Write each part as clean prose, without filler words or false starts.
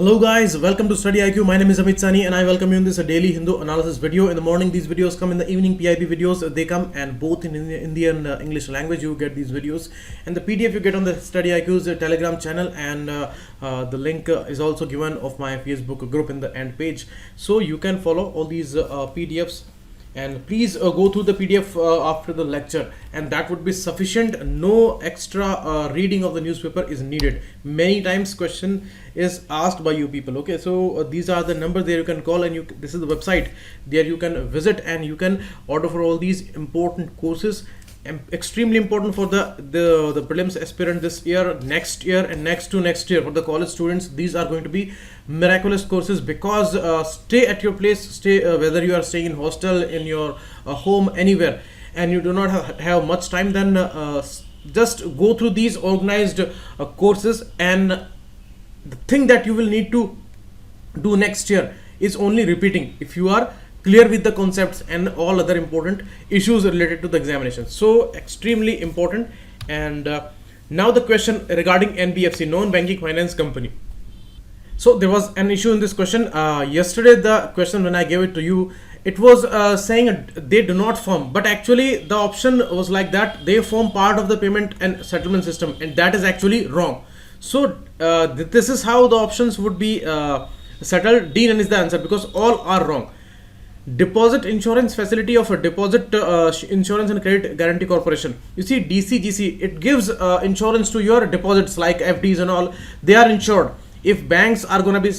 Hello guys, welcome to StudyIQ. My name is Amit Sani and I welcome you in this daily Hindu analysis video. In the morning these videos come, in the evening PIB videos they come, and both in Indian English language you get these videos, and the PDF you get on the StudyIQ's Telegram channel, and the link is also given of my Facebook group in the end page, so you can follow all these PDFs. And please go through the PDF after the lecture, and that would be sufficient. No extra reading of the newspaper is needed. Many times question is asked by you people. Okay, so these are the numbers there you can call, and this is the website there you can visit, and you can order for all these important courses, extremely important for the prelims aspirant this year, next year, and next to next year. For the college students, these are going to be miraculous courses, because stay at your place, whether you are staying in hostel, in your home, anywhere, and you do not have much time, then just go through these organized courses. And the thing that you will need to do next year is only repeating, if you are clear with the concepts and all other important issues related to the examination. So extremely important. And now the question regarding NBFC, non-banking finance company. So there was an issue in this question. Yesterday the question, when I gave it to you, it was saying they do not form, but actually the option was like that they form part of the payment and settlement system, and that is actually wrong. So this is how the options would be settled. D none is the answer, because all are wrong. Deposit insurance facility of a deposit insurance and credit guarantee corporation. You see, DCGC, it gives insurance to your deposits like FDs and all. They are insured. If banks are going to be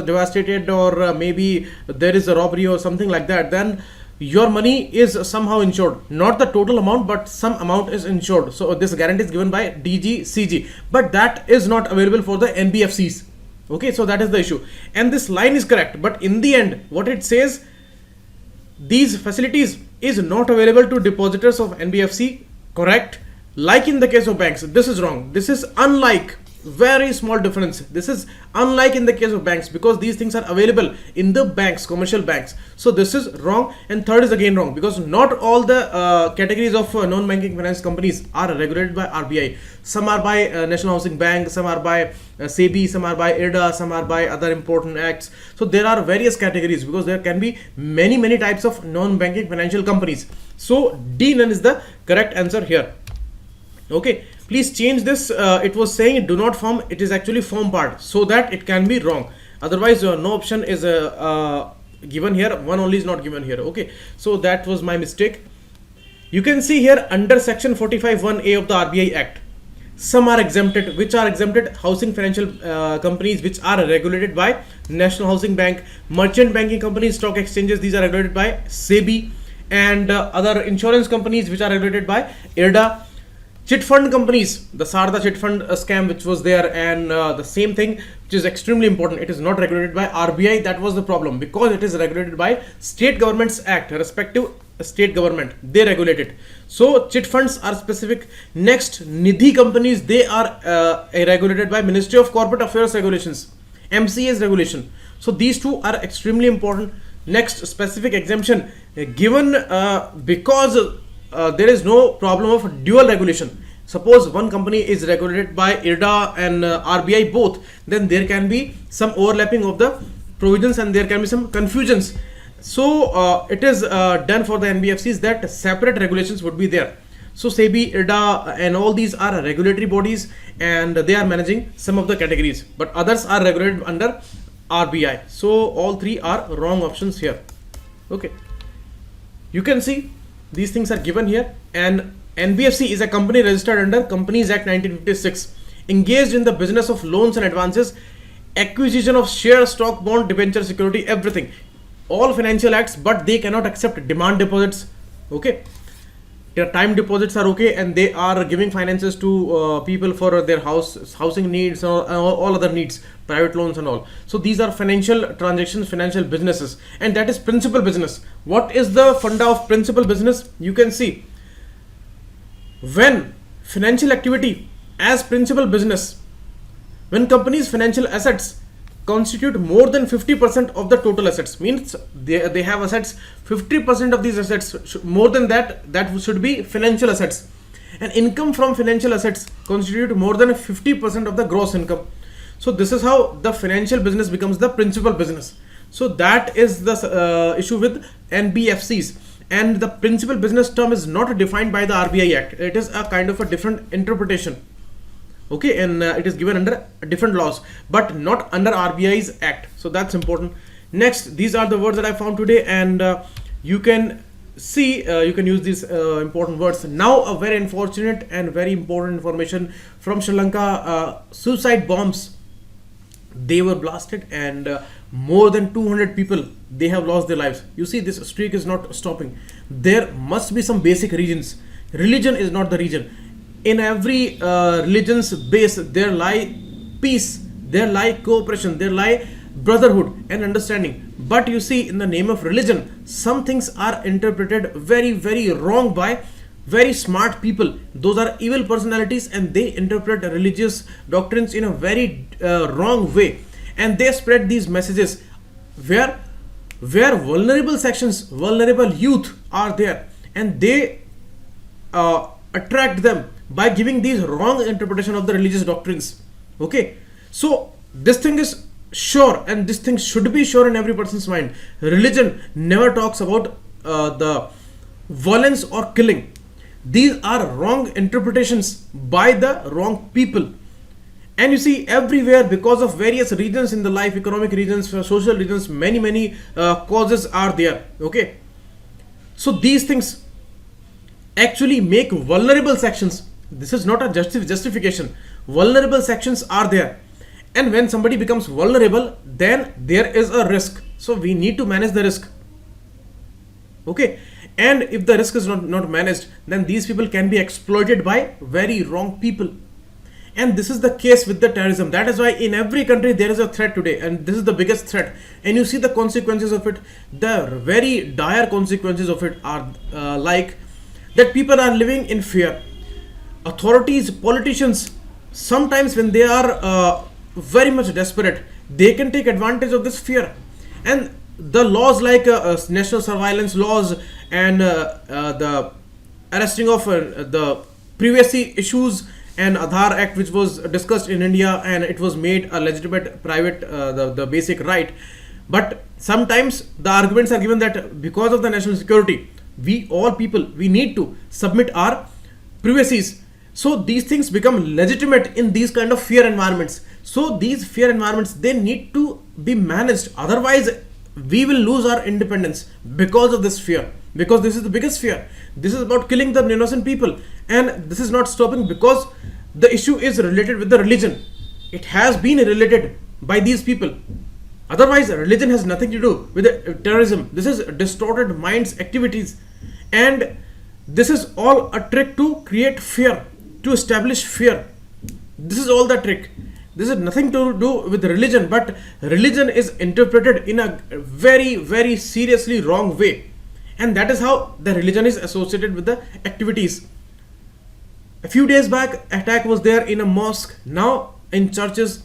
devastated, or maybe there is a robbery or something like that, then your money is somehow insured. Not the total amount, but some amount is insured. So this guarantee is given by DGCG, but that is not available for the NBFCs. Okay, so that is the issue, and this line is correct, but in the end what it says, these facilities is not available to depositors of NBFC, correct? Like in the case of banks, this is wrong. This is unlike, very small difference. This is unlike in the case of banks, because these things are available in the banks, commercial banks. So this is wrong. And third is again wrong, because not all the categories of non-banking finance companies are regulated by RBI. Some are by National Housing Bank, some are by SEBI, some are by IRDA, some are by other important acts. So there are various categories, because there can be many types of non-banking financial companies. So D none is the correct answer here. Okay, please change this. It was saying do not form, it is actually form part, so that it can be wrong. Otherwise no option is given here, one only is not given here. Okay, so that was my mistake. You can see here under section 45(1)(a) of the RBI Act, some are exempted. Which are exempted? Housing financial companies which are regulated by National Housing Bank, merchant banking companies, stock exchanges, these are regulated by SEBI, and other insurance companies which are regulated by IRDA. Chit fund companies, the Sarda chit fund scam which was there, and the same thing, which is extremely important, it is not regulated by RBI. That was the problem, because it is regulated by State Governments Act, respective state government, they regulate it. So chit funds are specific. Next, Nidhi companies, they are regulated by Ministry of Corporate Affairs regulations, MCA's regulation. So these two are extremely important. Next, specific exemption given because there is no problem of dual regulation. Suppose one company is regulated by IRDA and RBI both, then there can be some overlapping of the provisions, and there can be some confusions. So it is done for the NBFCs that separate regulations would be there. So SEBI, IRDA, and all these are regulatory bodies, and they are managing some of the categories, but others are regulated under RBI. So all three are wrong options here. Okay, you can see these things are given here. And NVFC is a company registered under Companies Act 1956, engaged in the business of loans and advances, acquisition of share, stock, bond, debenture, security, everything, all financial acts, but they cannot accept demand deposits. Okay, their time deposits are okay, and they are giving finances to people for their housing needs, or all other needs, private loans and all. So these are financial transactions, financial businesses, and that is principal business. What is the funda of principal business? You can see, when financial activity as principal business, when companies' financial assets constitute more than 50% of the total assets, means they have assets, 50% of these assets, more than that should be financial assets, and income from financial assets constitute more than 50% of the gross income. So this is how the financial business becomes the principal business. So that is the issue with NBFCs. And the principal business term is not defined by the RBI Act. It is a kind of a different interpretation. Okay, and it is given under different laws, but not under RBI's Act. So that's important. Next, these are the words that I found today, and you can see, you can use these important words. Now, a very unfortunate and very important information from Sri Lanka: suicide bombs. They were blasted, and more than 200 people, they have lost their lives. You see, this streak is not stopping. There must be some basic reasons. Religion is not the reason. In every religion's base, there lie peace, there lie cooperation, there lie brotherhood and understanding. But you see, in the name of religion, some things are interpreted very, very wrong by very smart people. Those are evil personalities, and they interpret religious doctrines in a very wrong way, and they spread these messages where vulnerable sections, vulnerable youth are there, and they attract them by giving these wrong interpretation of the religious doctrines. Okay, so this thing is sure, and this thing should be sure in every person's mind. Religion never talks about the violence or killing. These are wrong interpretations by the wrong people. And you see, everywhere, because of various reasons in the life, economic reasons, social reasons, many causes are there. Okay, so these things actually make vulnerable sections. This is not a justification. Vulnerable sections are there, and when somebody becomes vulnerable, then there is a risk. So we need to manage the risk. Okay, and if the risk is not managed, then these people can be exploited by very wrong people. And this is the case with the terrorism. That is why in every country there is a threat today, and this is the biggest threat. And you see the consequences of it. The very dire consequences of it are like that people are living in fear. Authorities, politicians, sometimes when they are very much desperate, they can take advantage of this fear. And the laws like national surveillance laws and the arresting of the privacy issues and Aadhaar Act, which was discussed in India, and it was made a legitimate private the basic right. But sometimes the arguments are given that because of the national security, we all people, we need to submit our privacies. So these things become legitimate in these kind of fear environments. So these fear environments, they need to be managed. Otherwise, we will lose our independence because of this fear. Because this is the biggest fear. This is about killing the innocent people, and this is not stopping because the issue is related with the religion. It has been related by these people. Otherwise, religion has nothing to do with terrorism. This is distorted minds activities, and this is all a trick to create fear, to establish fear. This is all the trick. This has nothing to do with religion, but religion is interpreted in a very, very seriously wrong way. And that is how the religion is associated with the activities. A few days back, attack was there in a mosque, now in churches,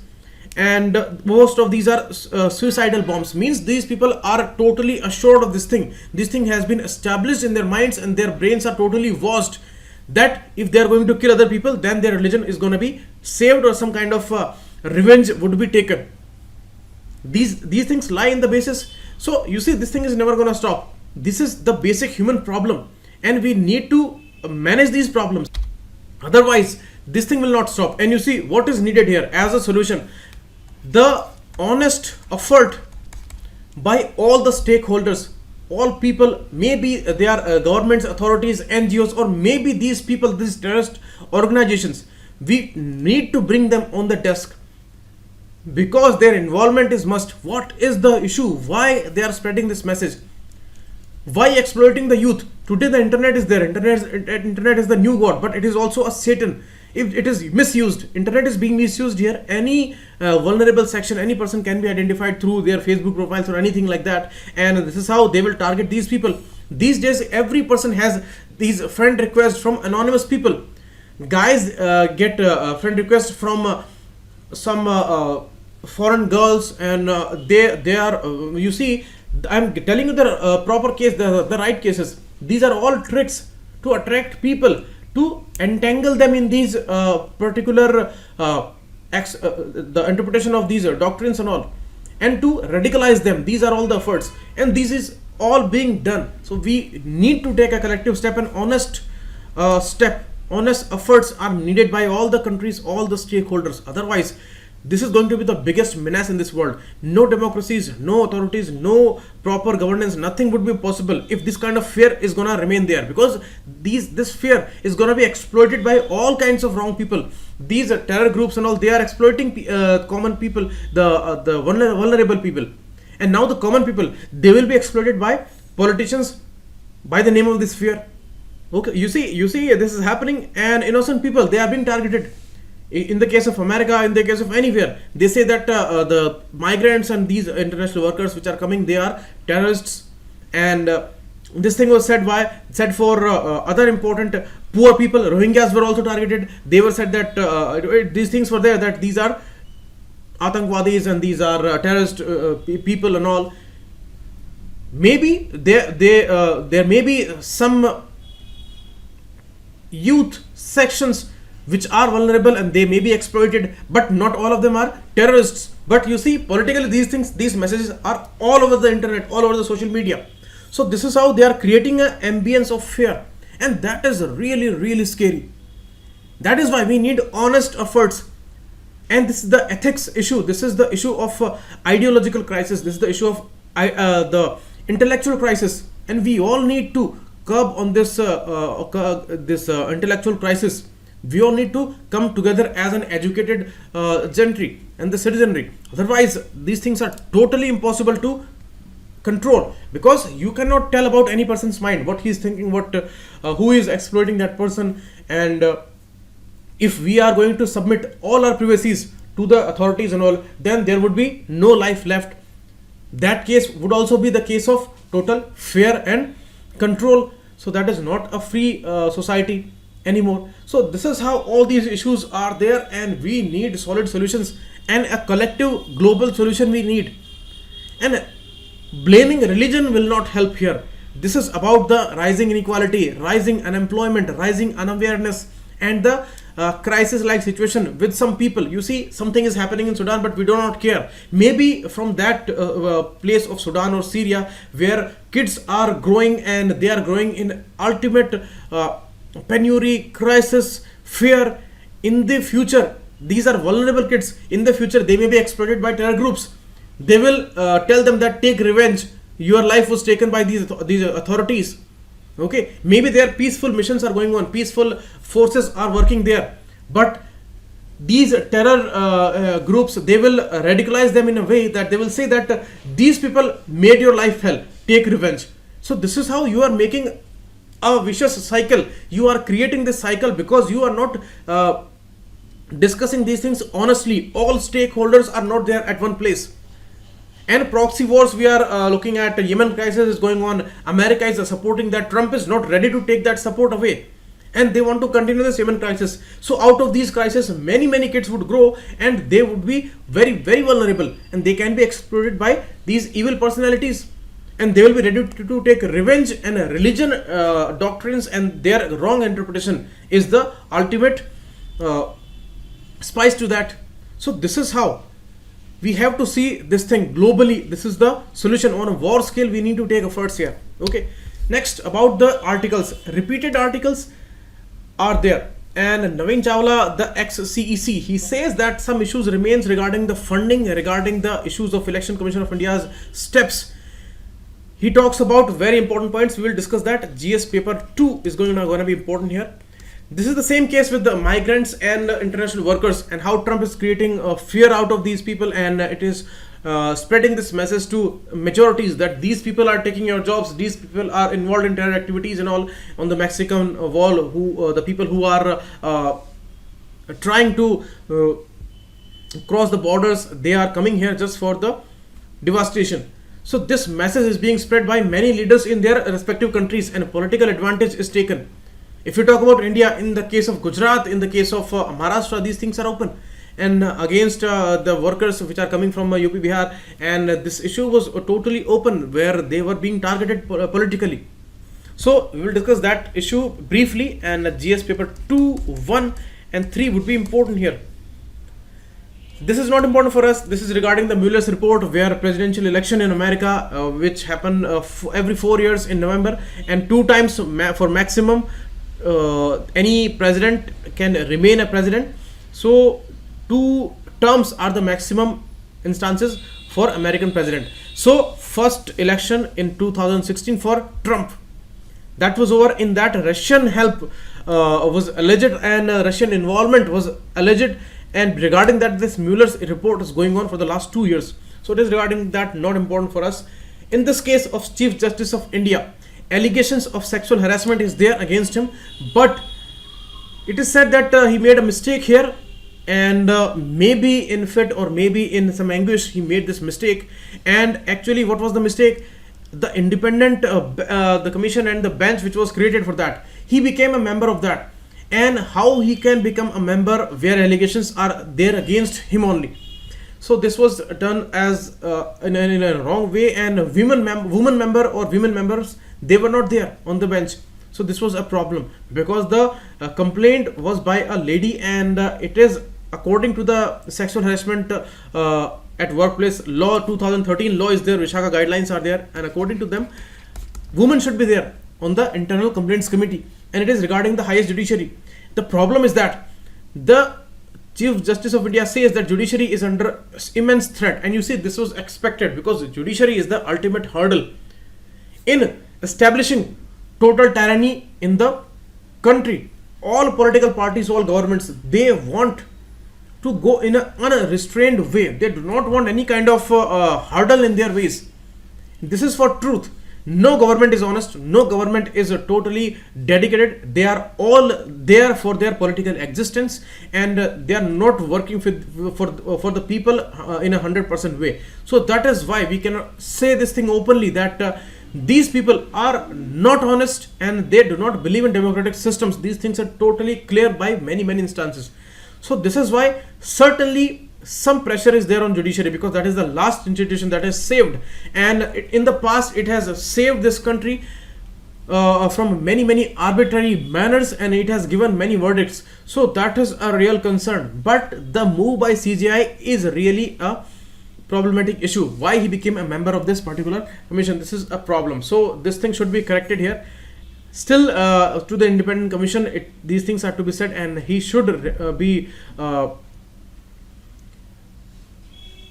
and most of these are suicidal bombs. Means these people are totally assured of this thing. This thing has been established in their minds, and their brains are totally washed that if they are going to kill other people, then their religion is going to be saved, or some kind of revenge would be taken. These things lie in the basis. So you see, this thing is never going to stop. This is the basic human problem, and we need to manage these problems. Otherwise, this thing will not stop. And you see what is needed here as a solution: the honest effort by all the stakeholders, all people. Maybe they are governments, authorities, NGOs, or maybe these people, these terrorist organizations. We need to bring them on the desk, because their involvement is must. What is the issue? Why they are spreading this message? Why exploiting the youth? Today the internet is there. Internet is the new god, but it is also a Satan. If it is misused, internet is being misused here. Any vulnerable section, any person can be identified through their Facebook profiles or anything like that, and this is how they will target these people. These days, every person has these friend requests from anonymous people. Guys get friend requests from some foreign girls, and they are you see, I'm telling you the proper case, the right cases. These are all tricks to attract people, to entangle them in these particular the interpretation of these doctrines and all, and to radicalize them. These are all the efforts, and this is all being done. So we need to take a collective step, and honest honest efforts are needed by all the countries, all the stakeholders. Otherwise, this is going to be the biggest menace in this world. No democracies, no authorities, no proper governance, nothing would be possible if this kind of fear is gonna remain there, because this fear is gonna be exploited by all kinds of wrong people. These terror groups and all, they are exploiting common people, the vulnerable people, and now the common people, they will be exploited by politicians by the name of this fear. Okay, you see this is happening, and innocent people, they are being targeted. In the case of America, in the case of anywhere, they say that the migrants and these international workers which are coming, they are terrorists. And this thing was said for other important poor people. Rohingyas were also targeted. They were said that these things were there, that these are Atangwadis and these are terrorist people and all. Maybe there may be some youth sections which are vulnerable and they may be exploited, but not all of them are terrorists. But you see, politically, these messages are all over the internet, all over the social media. So this is how they are creating an ambience of fear, and that is really, really scary. That is why we need honest efforts. And this is the ethics issue. This is the issue of ideological crisis. This is the issue of the intellectual crisis, and we all need to curb on this intellectual crisis. We all need to come together as an educated gentry and the citizenry. Otherwise, these things are totally impossible to control, because you cannot tell about any person's mind, what he is thinking, who is exploiting that person. And if we are going to submit all our privacies to the authorities and all, then there would be no life left. That case would also be the case of total fear and control. So that is not a free society anymore. So this is how all these issues are there, and we need solid solutions and a collective global solution we need. And blaming religion will not help here. This is about the rising inequality, rising unemployment, rising unawareness, and the crisis-like situation with some people. You see, something is happening in Sudan, but we do not care. Maybe from that place of Sudan or Syria, where kids are growing, and they are growing in ultimate penury, crisis, fear. In the future, these are vulnerable kids. In the future, they may be exploited by terror groups. They will tell them that take revenge, your life was taken by these authorities. Okay, maybe their peaceful missions are going on, peaceful forces are working there, but these terror groups, they will radicalize them in a way that they will say that these people made your life hell, take revenge. So this is how you are making a vicious cycle. You are creating this cycle because you are not discussing these things honestly. All stakeholders are not there at one place. And proxy wars, we are looking at. Yemen crisis is going on. America is supporting that. Trump is not ready to take that support away, and they want to continue this Yemen crisis. So out of these crises, many kids would grow, and they would be very, very vulnerable, and they can be exploited by these evil personalities, and they will be ready to take revenge. And religion doctrines and their wrong interpretation is the ultimate spice to that. So this is how we have to see this thing globally. This is the solution. On a war scale, we need to take efforts here. Okay, next, about the articles. Repeated articles are there, and Naveen Chawla, the ex-CEC, he says that some issues remains regarding the funding, regarding the issues of Election Commission of India's steps. He talks about very important points. We will discuss that. GS paper 2 is going to be important here. This is the same case with the migrants and international workers, and how Trump is creating fear out of these people, and it is spreading this message to majorities that these people are taking your jobs, these people are involved in terror activities and all on the Mexican wall, who the people who are trying to cross the borders, they are coming here just for the devastation. So this message is being spread by many leaders in their respective countries, and political advantage is taken. If you talk about India, in the case of Gujarat, in the case of Maharashtra, these things are open, and against the workers which are coming from UP Bihar, and this issue was totally open, where they were being targeted politically. So we will discuss that issue briefly, and GS paper 2, 1 and 3 would be important here. This is not important for us. This is regarding the Mueller's report, where presidential election in America, which happen every 4 years in November, and 2 times for maximum, any president can remain a president. So 2 terms are the maximum instances for American president. So first election in 2016 for Trump, that was over. In that, Russian help was alleged, and Russian involvement was alleged, and regarding that, this Mueller's report is going on for the last 2 years. So it is regarding that, not important for us. In this case of Chief Justice of India, allegations of sexual harassment is there against him, but it is said that he made a mistake here, and maybe in fit or maybe in some anguish he made this mistake. And actually, what was the mistake? The independent the commission and the bench which was created for that, he became a member of that. And how he can become a member where allegations are there against him only? So this was done as in a wrong way, and women members, they were not there on the bench. So this was a problem, because the complaint was by a lady, and it is according to the sexual harassment at workplace law 2013 law is there, Vishaka guidelines are there, and according to them, women should be there on the internal complaints committee, and it is regarding the highest judiciary. The problem is that the Chief Justice of India says that judiciary is under immense threat, and you see, this was expected, because judiciary is the ultimate hurdle in establishing total tyranny in the country. All political parties, all governments, they want to go in an unrestrained way. They do not want any kind of hurdle in their ways. This is for truth. No government is honest. No government is totally dedicated. They are all there for their political existence, and they are not working for the people in 100% way. So that is why we cannot say this thing openly, that these people are not honest and they do not believe in democratic systems. These things are totally clear by many instances. So this is why certainly some pressure is there on judiciary, because that is the last institution that is saved, and in the past it has saved this country from many arbitrary manners, and it has given many verdicts. So that is a real concern. But the move by CJI is really a problematic issue. Why he became a member of this particular commission, this is a problem. So this thing should be corrected here. Still, to the independent commission, these things are to be said, and he should be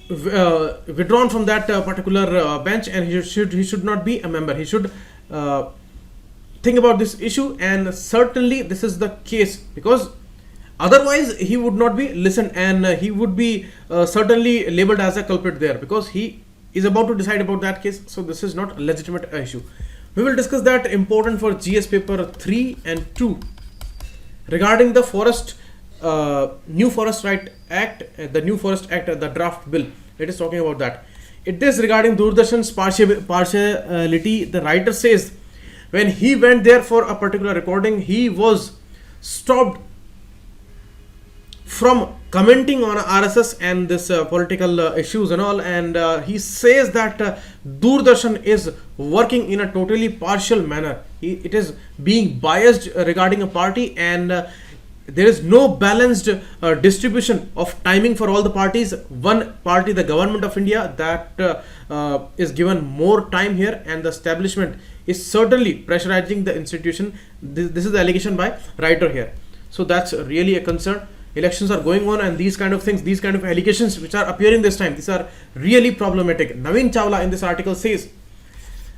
withdrawn from that particular bench, and he should not be a member. He should think about this issue, and certainly this is the case, because otherwise he would not be listened, and he would be certainly labeled as a culprit there, because he is about to decide about that case. So this is not a legitimate issue. We will discuss that, important for GS paper 3 and 2, regarding the forest new Forest Right Act, the new Forest Act, the draft bill. It is talking about that. It is regarding Doordarshan's partiality. The writer says when he went there for a particular recording, he was stopped from commenting on RSS and this political issues and all, and he says that Doordarshan is working in a totally partial manner. It is being biased regarding a party, and there is no balanced distribution of timing for all the parties. One party, the government of India, that is given more time here, and the establishment is certainly pressurizing the institution. This is the allegation by writer here. So that's really a concern. Elections are going on, and these kind of things, these kind of allegations which are appearing this time, these are really problematic. Naveen Chawla in this article says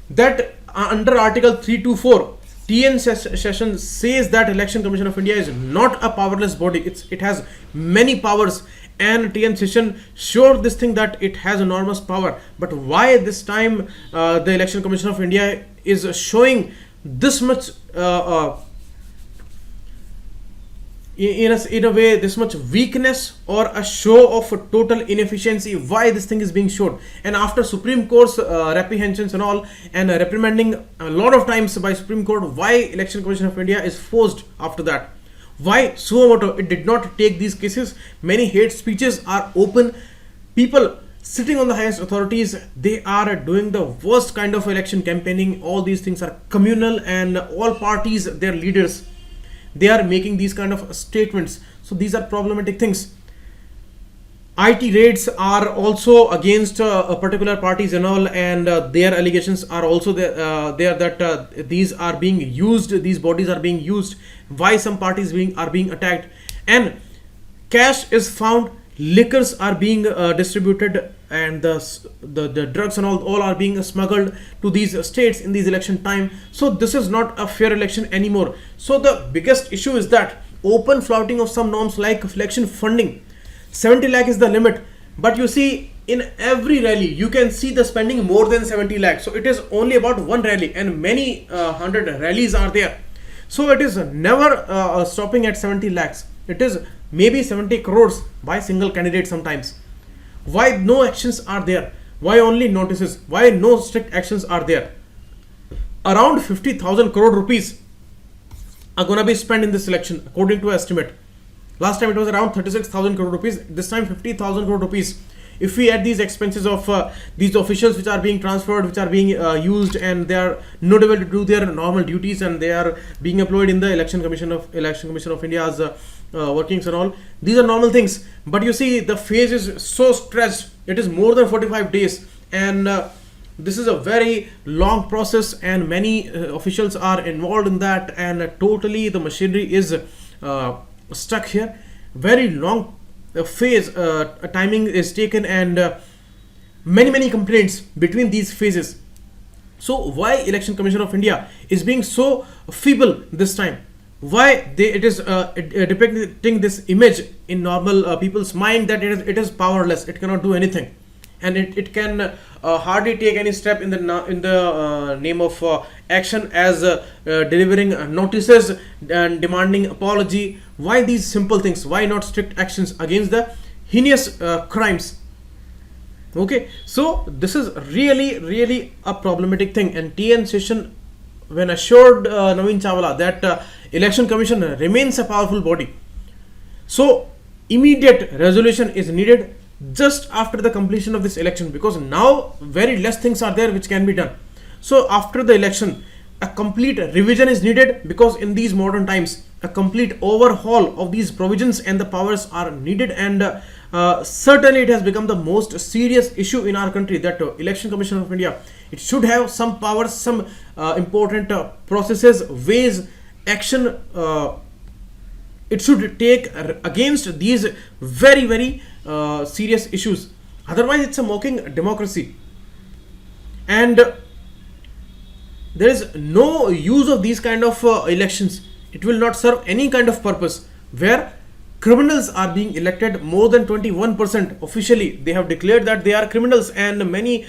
that under Article 324, TN Session says that Election Commission of India is not a powerless body. It has many powers, and TN Session showed this thing that it has enormous power. But why this time the Election Commission of India is showing this much in a way, this much weakness, or a show of total inefficiency? Why this thing is being showed? And after Supreme Court's reprehensions and all, and reprimanding a lot of times by Supreme Court, why Election Commission of India is forced after that? Why suo moto it did not take these cases? Many hate speeches are open. People sitting on the highest authorities, they are doing the worst kind of election campaigning. All these things are communal, and all parties, their leaders, they are making these kind of statements. So these are problematic things. IT raids are also against particular parties and all, and their allegations are also there that these are being used, these bodies are being used, why some parties are being attacked, and cash is found, liquors are being distributed, and the drugs and all are being smuggled to these states in these election time. So this is not a fair election anymore. So the biggest issue is that open flouting of some norms like election funding. 70 lakh is the limit, but you see in every rally you can see the spending more than 70 lakh. So it is only about one rally, and many 100 rallies are there. So it is never stopping at 70 lakhs. It is maybe 70 crores by single candidate sometimes. Why no actions are there? Why only notices? Why no strict actions are there? Around 50,000 crore rupees are gonna be spent in this election according to estimate. Last time it was around 36,000 crore rupees. This time 50,000 crore rupees. If we add these expenses of these officials which are being transferred, which are being used, and they are not able to do their normal duties, and they are being employed in the Election Commission of India's workings and all, these are normal things. But you see the phase is so stretched. It is more than 45 days, and this is a very long process, and many officials are involved in that, and totally the machinery is stuck here. Very long phase timing is taken, and many complaints between these phases. So why Election Commission of India is being so feeble this time? Why it is depicting this image in normal people's mind that it is powerless, it cannot do anything, and it can hardly take any step in the name of action as delivering notices and demanding apology. Why these simple things? Why not strict actions against the heinous crimes? Okay, so this is really a problematic thing, and TN Session, when assured Naveen Chawla that Election Commission remains a powerful body, so immediate resolution is needed just after the completion of this election, because now very less things are there which can be done. So after the election, a complete revision is needed, because in these modern times a complete overhaul of these provisions and the powers are needed, and certainly it has become the most serious issue in our country that Election Commission of India, it should have some powers, some important processes, ways, action it should take against these very serious issues. Otherwise it's a mocking democracy, and there is no use of these kind of elections. It will not serve any kind of purpose, where criminals are being elected. More than 21% officially they have declared that they are criminals, and many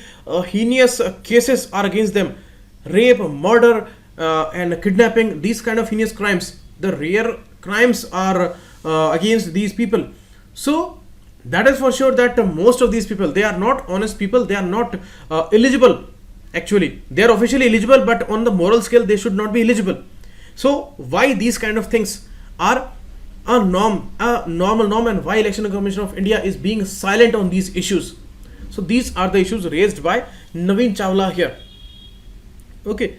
heinous cases are against them. Rape, murder, and kidnapping, these kind of heinous crimes, the rare crimes are against these people. So that is for sure that most of these people, they are not honest people, they are not eligible. Actually they are officially eligible, but on the moral scale they should not be eligible. So why these kind of things are a normal norm, and why Election Commission of India is being silent on these issues? So these are the issues raised by Naveen Chawla here. Okay,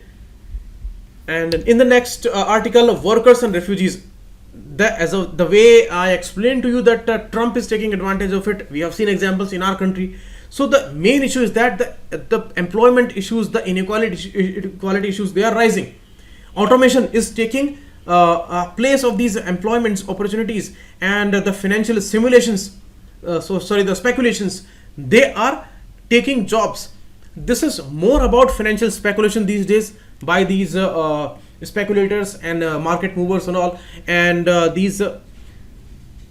and in the next article of workers and refugees, the way I explained to you that Trump is taking advantage of it, we have seen examples in our country. So the main issue is that the employment issues, the inequality issues, they are rising. Automation is taking place of these employment opportunities, and the financial simulations, the speculations, they are taking jobs. This is more about financial speculation these days by these speculators and market movers and all, and these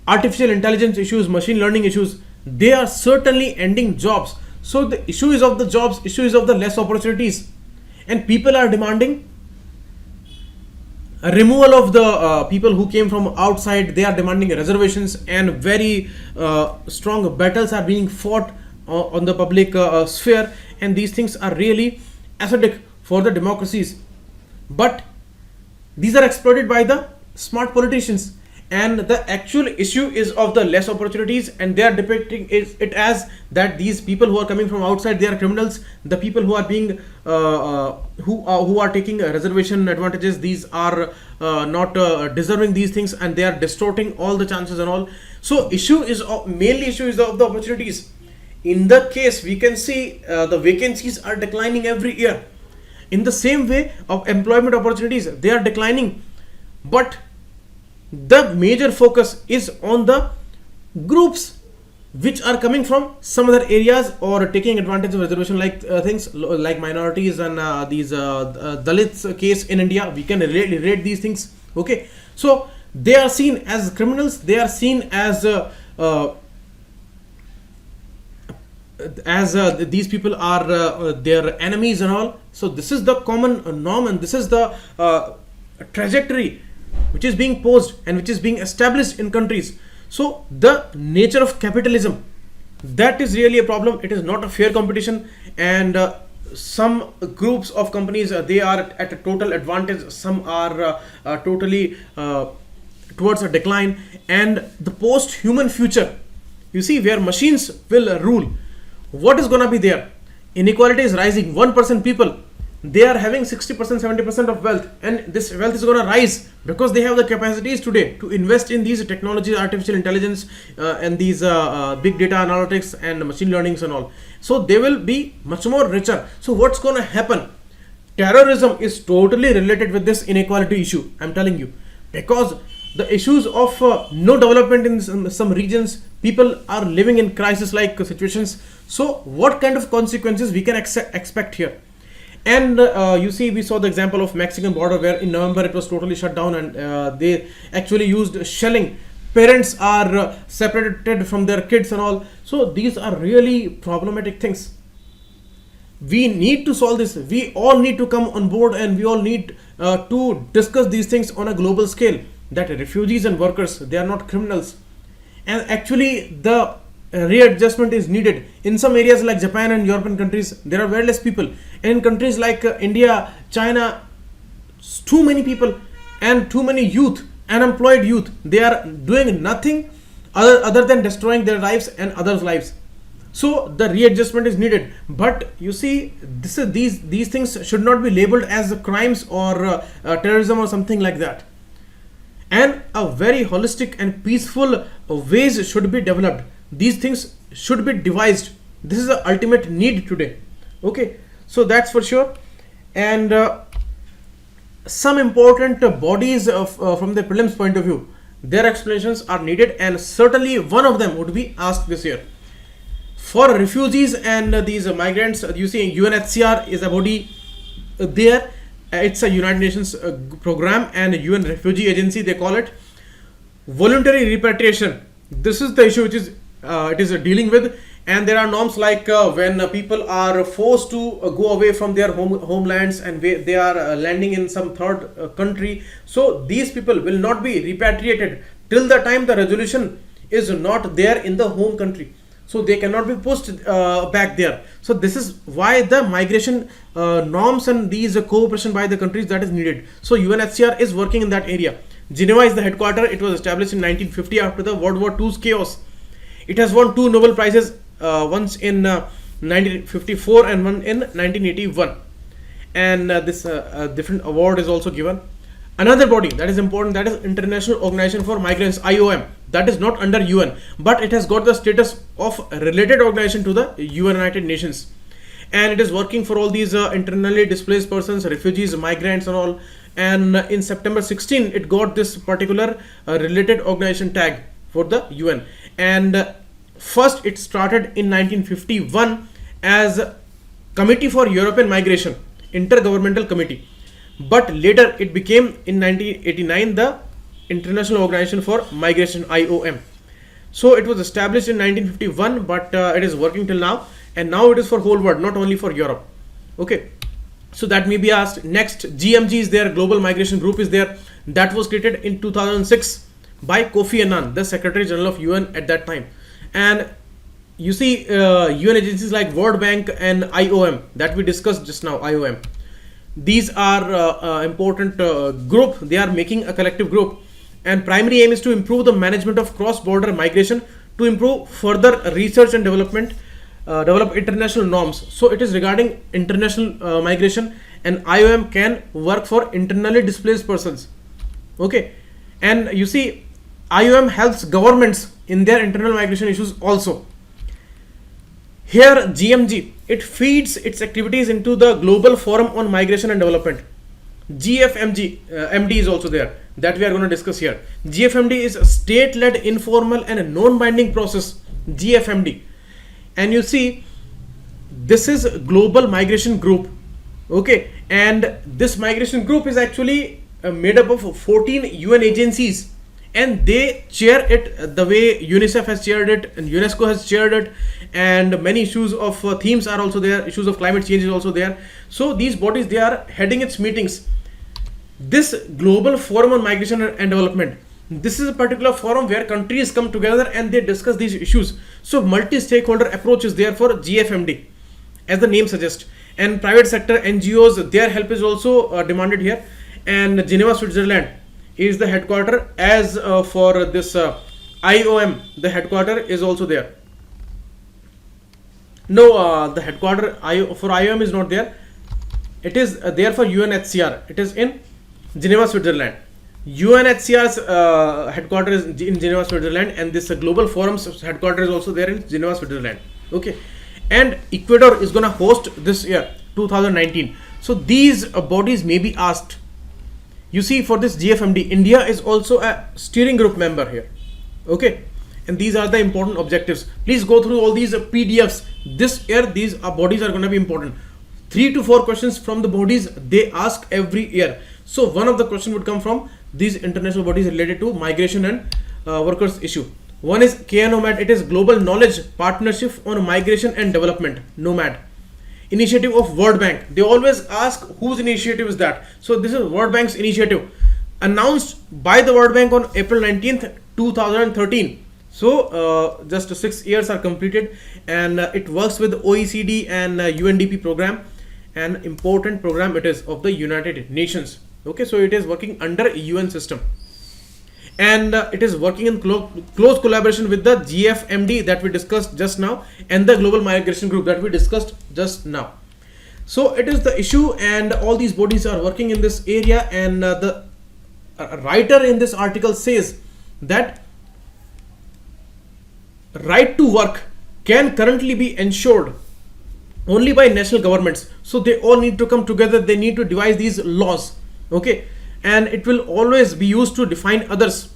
artificial intelligence issues, machine learning issues, they are certainly ending jobs. So the issue is of the jobs, issue is of the less opportunities, and people are demanding a removal of the people who came from outside. They are demanding reservations, and very strong battles are being fought on the public sphere, and these things are really acidic for the democracies. But these are exploited by the smart politicians, and the actual issue is of the less opportunities, and they are depicting it as that these people who are coming from outside, they are criminals. The people who are being who are taking reservation advantages, these are not deserving these things, and they are distorting all the chances and all. So mainly issue is of the opportunities. In the case, we can see the vacancies are declining every year. In the same way of employment opportunities, they are declining, but the major focus is on the groups which are coming from some other areas or taking advantage of reservation, like things like minorities and these Dalits case in India. We can relate these things. Okay, so they are seen as criminals. They are seen as these people are their enemies and all. So this is the common norm, and this is the trajectory which is being posed and which is being established in countries. So the nature of capitalism, that is really a problem. It is not a fair competition, and some groups of companies, they are at a total advantage, some are totally towards a decline. And the post-human future, you see, where machines will rule, what is gonna be there? Inequality is rising. 1% people, they are having 60%, 70% of wealth, and this wealth is going to rise because they have the capacities today to invest in these technologies, artificial intelligence, and these big data analytics and machine learnings and all. So they will be much more richer. So what's going to happen? Terrorism is totally related with this inequality issue, I'm telling you, because the issues of no development in some regions, people are living in crisis like situations. So what kind of consequences we can expect here? And you see, we saw the example of Mexican border, where in November it was totally shut down, and they actually used shelling. Parents are separated from their kids and all. So these are really problematic things. We need to solve this. We all need to come on board, and we all need to discuss these things on a global scale, that refugees and workers, they are not criminals. And actually the readjustment is needed. In some areas like Japan and European countries, there are very less people. And in countries like India, China, too many people and too many youth, unemployed youth, they are doing nothing other than destroying their lives and others' lives. So the readjustment is needed. But you see, these things should not be labeled as crimes or terrorism or something like that. And a very holistic and peaceful ways should be developed. These things should be devised. This is the ultimate need today. Okay, so that's for sure. And some important bodies from the prelims point of view, their explanations are needed, and certainly one of them would be asked this year. For refugees and these migrants, you see, UNHCR is a body there. It's a United Nations program and a UN Refugee Agency, they call it. Voluntary repatriation, this is the issue which is it is dealing with. And there are norms like when people are forced to go away from their homelands and they are landing in some third country. So these people will not be repatriated till the time the resolution is not there in the home country. So they cannot be pushed back there. So this is why the migration norms and these cooperation by the countries, that is needed. So UNHCR is working in that area. Geneva is the headquarter. It was established in 1950 after the World War II's chaos. It has won 2 Nobel Prizes, once in 1954 and one in 1981. And this different award is also given. Another body that is important, that is International Organization for Migrants, IOM. That is not under UN, but it has got the status of a related organization to the United Nations. And it is working for all these internally displaced persons, refugees, migrants and all. And in September 16, it got this particular related organization tag for the UN. And first it started in 1951 as Committee for European Migration, Intergovernmental Committee. But later it became in 1989 the International Organization for Migration, IOM. So it was established in 1951, but it is working till now, and now it is for whole world, not only for Europe. Okay, so that may be asked. Next, GMG is there, Global Migration Group is there. That was created in 2006 by Kofi Annan, the Secretary General of UN at that time. And you see UN agencies like World Bank and IOM that we discussed just now, IOM. These are important group. They are making a collective group, and primary aim is to improve the management of cross-border migration, to improve further research and development, develop international norms. So it is regarding international migration, and IOM can work for internally displaced persons. Okay, and you see, IOM helps governments in their internal migration issues also. Here GMG, it feeds its activities into the Global Forum on Migration and Development. GFMG, MD is also there, that we are going to discuss here. GFMD is a state-led informal and a non-binding process, GFMD. And you see, this is Global Migration Group. Okay, and this migration group is actually made up of 14 UN agencies, and they chair it the way UNICEF has chaired it and UNESCO has chaired it, and many issues of themes are also there, issues of climate change is also there. So these bodies, they are heading its meetings. This Global Forum on Migration and Development, this is a particular forum where countries come together and they discuss these issues. So multi-stakeholder approach is there for GFMD, as the name suggests, and private sector NGOs, their help is also demanded here. And Geneva, Switzerland is the headquarter. As for this IOM, the headquarter is also there. No, the headquarter for IOM is not there. It is there for UNHCR. It is in Geneva, Switzerland. UNHCR's headquarter is in Geneva, Switzerland, and this Global Forum's headquarter is also there in Geneva, Switzerland. Okay, and Ecuador is gonna host this year 2019. So these bodies may be asked. You see, for this GFMD, India is also a steering group member here. Okay, and these are the important objectives. Please go through all these PDFs. This year, these bodies are going to be important. 3 to 4 questions from the bodies they ask every year. So one of the question would come from these international bodies related to migration and workers issue. One is KNOMAD. It is Global Knowledge Partnership on Migration and Development, NOMAD. Initiative of World Bank. They always ask whose initiative is that. So this is World Bank's initiative, announced by the World Bank on April 19th, 2013. So just 6 years are completed, and it works with OECD and UNDP program, an important program it is of the United Nations. Okay, so it is working under UN system, and it is working in close collaboration with the GFMD that we discussed just now, and the Global Migration Group that we discussed just now. So it is the issue, and all these bodies are working in this area, and the writer in this article says that right to work can currently be ensured only by national governments. So they all need to come together, they need to devise these laws. Okay, and it will always be used to define others.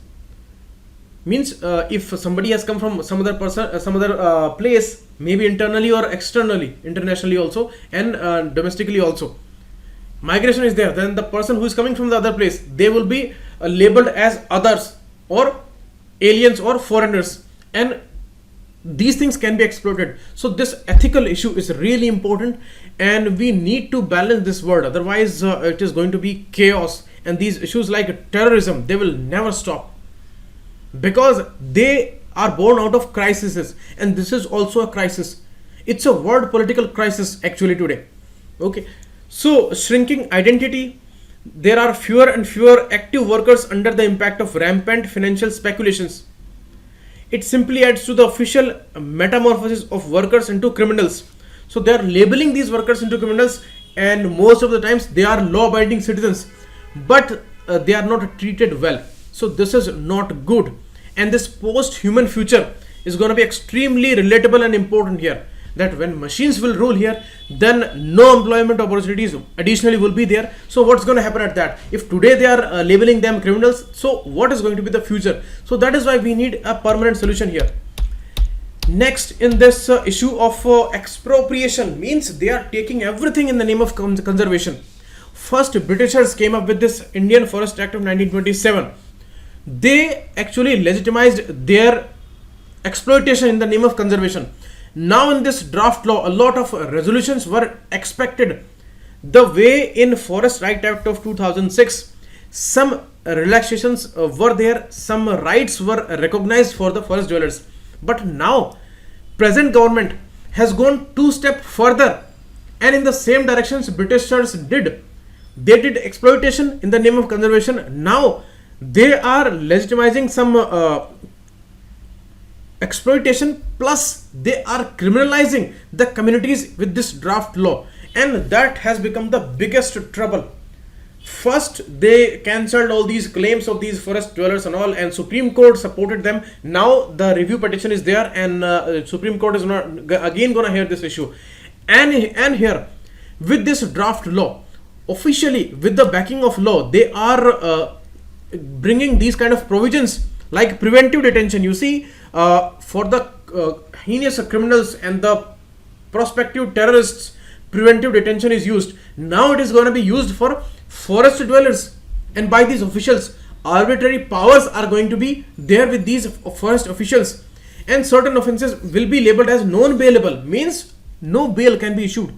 Means if somebody has come from some other person, some other place, maybe internally or externally, internationally also, and domestically also, migration is there, then the person who is coming from the other place, they will be labeled as others or aliens or foreigners, and these things can be exploited. So this ethical issue is really important, and we need to balance this world, otherwise it is going to be chaos. And these issues like terrorism, they will never stop, because they are born out of crises, and this is also a crisis. It's a world political crisis actually today. Okay, so shrinking identity, there are fewer and fewer active workers under the impact of rampant financial speculations. It simply adds to the official metamorphosis of workers into criminals. So they are labeling these workers into criminals, and most of the times they are law-abiding citizens, but they are not treated well. So this is not good, and this post-human future is going to be extremely relatable and important here, that when machines will rule here, then no employment opportunities additionally will be there. So what's going to happen at that? If today they are labeling them criminals, so what is going to be the future? So that is why we need a permanent solution here. Next, in this issue of expropriation, means they are taking everything in the name of conservation. First, Britishers came up with this Indian Forest Act of 1927. They actually legitimized their exploitation in the name of conservation. Now in this draft law, a lot of resolutions were expected. The way in Forest Right Act of 2006, some relaxations were there, some rights were recognized for the forest dwellers. But now, present government has gone 2 steps further, and in the same directions Britishers did. They did exploitation in the name of conservation. Now they are legitimizing some exploitation, plus they are criminalizing the communities with this draft law, and that has become the biggest trouble. First they cancelled all these claims of these forest dwellers and all, and Supreme Court supported them. Now the review petition is there, and Supreme Court is not again gonna hear this issue, and here with this draft law, officially with the backing of law, they are bringing these kind of provisions like preventive detention. You see, for the heinous criminals and the prospective terrorists, preventive detention is used. Now it is going to be used for forest dwellers, and by these officials, arbitrary powers are going to be there with these forest officials, and certain offences will be labeled as non-bailable, means no bail can be issued.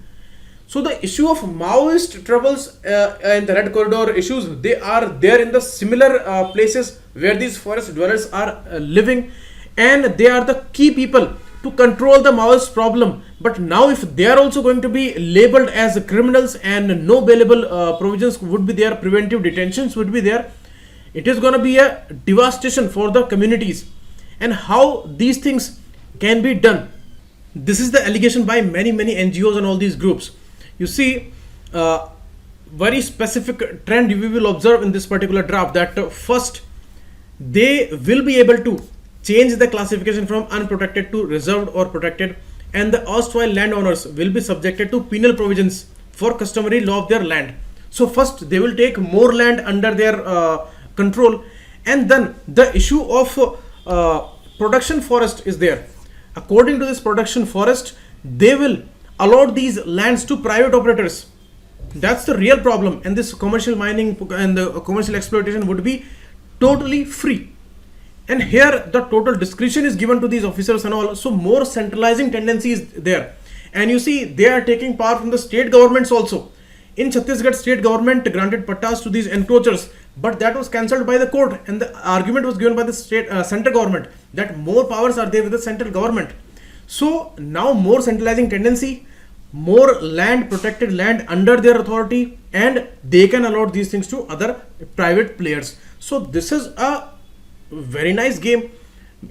So the issue of Maoist troubles and the Red Corridor issues, they are there in the similar places where these forest dwellers are living, and they are the key people to control the Maoist problem. But now if they are also going to be labeled as criminals and no bailable provisions would be there, preventive detentions would be there, it is going to be a devastation for the communities. And how these things can be done, this is the allegation by many NGOs and all these groups. You see, very specific trend we will observe in this particular draft, that first they will be able to change the classification from unprotected to reserved or protected, and the erstwhile landowners will be subjected to penal provisions for customary law of their land. So first they will take more land under their control, and then the issue of production forest is there. According to this production forest, they will allot these lands to private operators. That's the real problem, and this commercial mining and the commercial exploitation would be totally free. And here the total discretion is given to these officers and all, so more centralizing tendency is there. And you see, they are taking power from the state governments also. In Chhattisgarh, state government granted pattas to these encroachers, but that was cancelled by the court, and the argument was given by the state central government that more powers are there with the central government. So now more centralizing tendency, more land, protected land under their authority, and they can allot these things to other private players. So this is a very nice game.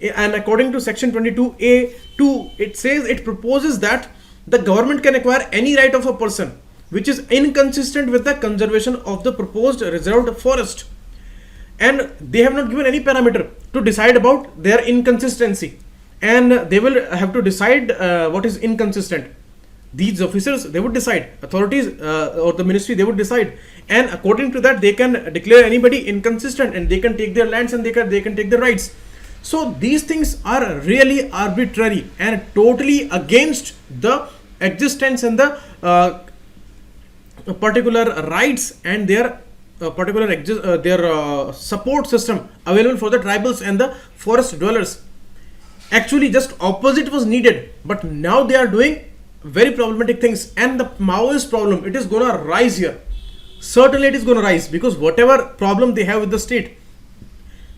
And according to section 22A2, it says, it proposes that the government can acquire any right of a person which is inconsistent with the conservation of the proposed reserved forest, and they have not given any parameter to decide about their inconsistency, and they will have to decide what is inconsistent. These officers, they would decide, authorities or the ministry, they would decide, and according to that they can declare anybody inconsistent, and they can take their lands, and they can take their rights. So these things are really arbitrary and totally against the existence and the particular rights and their particular their support system available for the tribals and the forest dwellers. Actually just opposite was needed, but now they are doing very problematic things, and the Maoist problem, it is gonna rise here. Certainly it is gonna rise, because whatever problem they have with the state,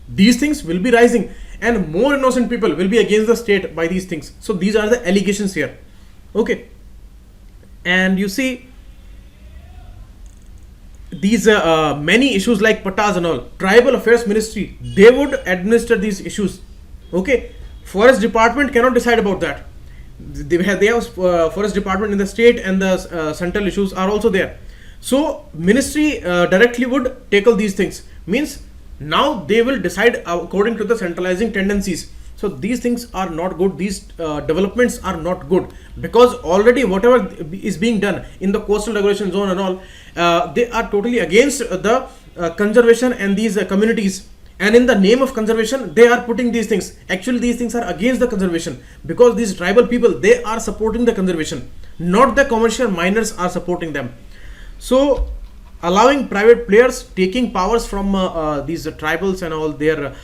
these things will be rising, and more innocent people will be against the state by these things. So these are the allegations here. Okay, and you see these many issues like pattas and all, tribal affairs ministry, they would administer these issues. Okay, forest department cannot decide about that. They have forest department in the state, and the central issues are also there. So ministry directly would tackle these things, means now they will decide according to the centralizing tendencies. So these things are not good, these developments are not good, because already whatever is being done in the coastal regulation zone and all, they are totally against the conservation and these communities, and in the name of conservation they are putting these things. Actually these things are against the conservation, because these tribal people, they are supporting the conservation, not the commercial miners are supporting them. So allowing private players taking powers from these tribals and all their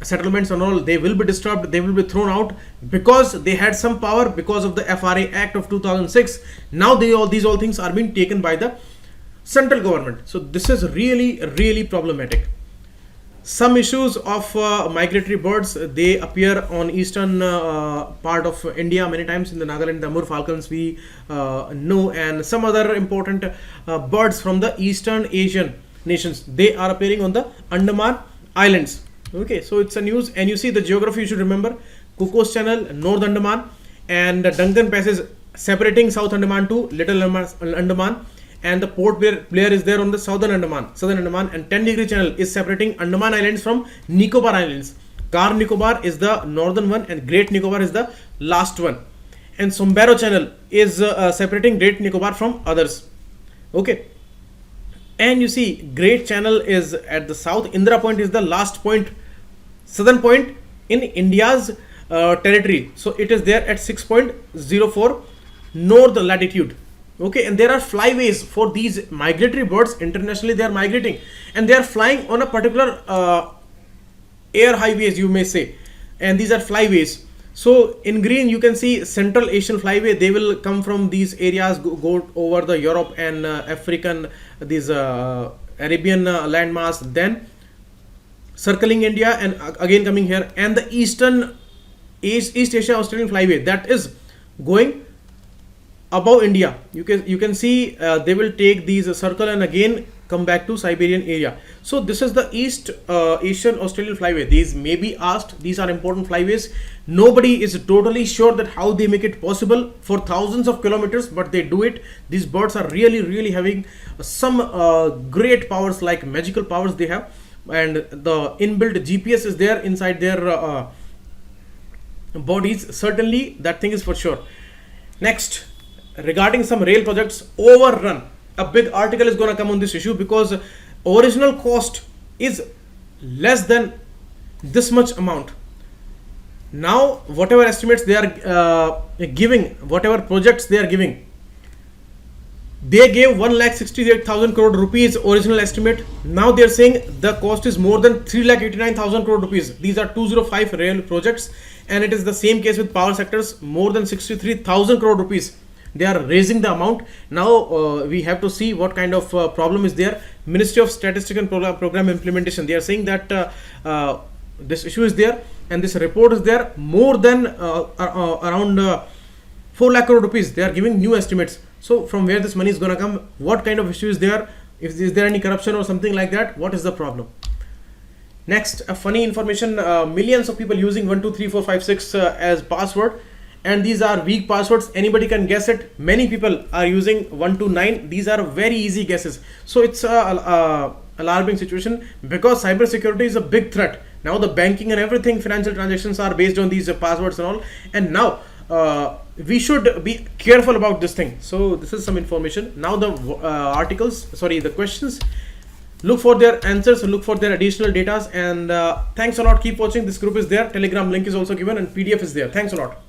settlements and all, they will be disturbed, they will be thrown out, because they had some power because of the FRA Act of 2006. Now these all things are being taken by the central government. So this is really problematic. Some issues of migratory birds, they appear on eastern part of India many times, in the Nagaland, the Amur falcons we know, and some other important birds from the eastern Asian. nations. They are appearing on the Andaman Islands. Okay, so it's a news, and you see the geography you should remember. Cocos Channel, North Andaman, and Duncan Passage separating South Andaman to Little Andaman, and the Port Blair is there on the Southern Andaman, and 10-degree channel is separating Andaman Islands from Nicobar Islands. Car Nicobar is the northern one, and Great Nicobar is the last one. And Sombrero Channel is separating Great Nicobar from others. Okay, and you see Great Channel is at the south. Indira Point is the last point, southern point in India's territory. So it is there at 6.04 north latitude. Okay, and there are flyways for these migratory birds. Internationally they are migrating, and they are flying on a particular air highways, you may say, and these are flyways. So in green you can see Central Asian flyway. They will come from these areas, go over the Europe and African, these Arabian landmass, then circling India and again coming here, and the East Asia Australian flyway that is going above India. You can see they will take these circle and again come back to Siberian area. So this is the East Asian Australian flyway. These may be asked. These are important flyways. Nobody is totally sure that how they make it possible for thousands of kilometers, but they do it. These birds are really having some great powers, like magical powers they have, and the inbuilt GPS is there inside their bodies. Certainly that thing is for sure. Next, regarding some rail projects overrun, a big article is going to come on this issue, because original cost is less than this much amount. Now whatever estimates they are giving, whatever projects they are giving, they gave 1,68,000 crore rupees original estimate. Now they are saying the cost is more than 3,89,000 crore rupees. These are 205 rail projects, and it is the same case with power sectors, more than 63,000 crore rupees. They are raising the amount. Now we have to see what kind of problem is there. Ministry of Statistics and Program Implementation, they are saying that this issue is there, and this report is there, more than around 4 lakh crore rupees. They are giving new estimates. So from where this money is going to come, what kind of issue is there, is there any corruption or something like that, what is the problem? Next, a funny information, millions of people using 123456 as password, and these are weak passwords. Anybody can guess it. Many people are using 129. These are very easy guesses. So it's a alarming situation, because cybersecurity is a big threat. Now the banking and everything, financial transactions are based on these passwords and all, and now we should be careful about this thing. So this is some information. Now the the questions, look for their answers, look for their additional data, and thanks a lot. Keep watching. This group is there, Telegram link is also given, and PDF is there. Thanks a lot.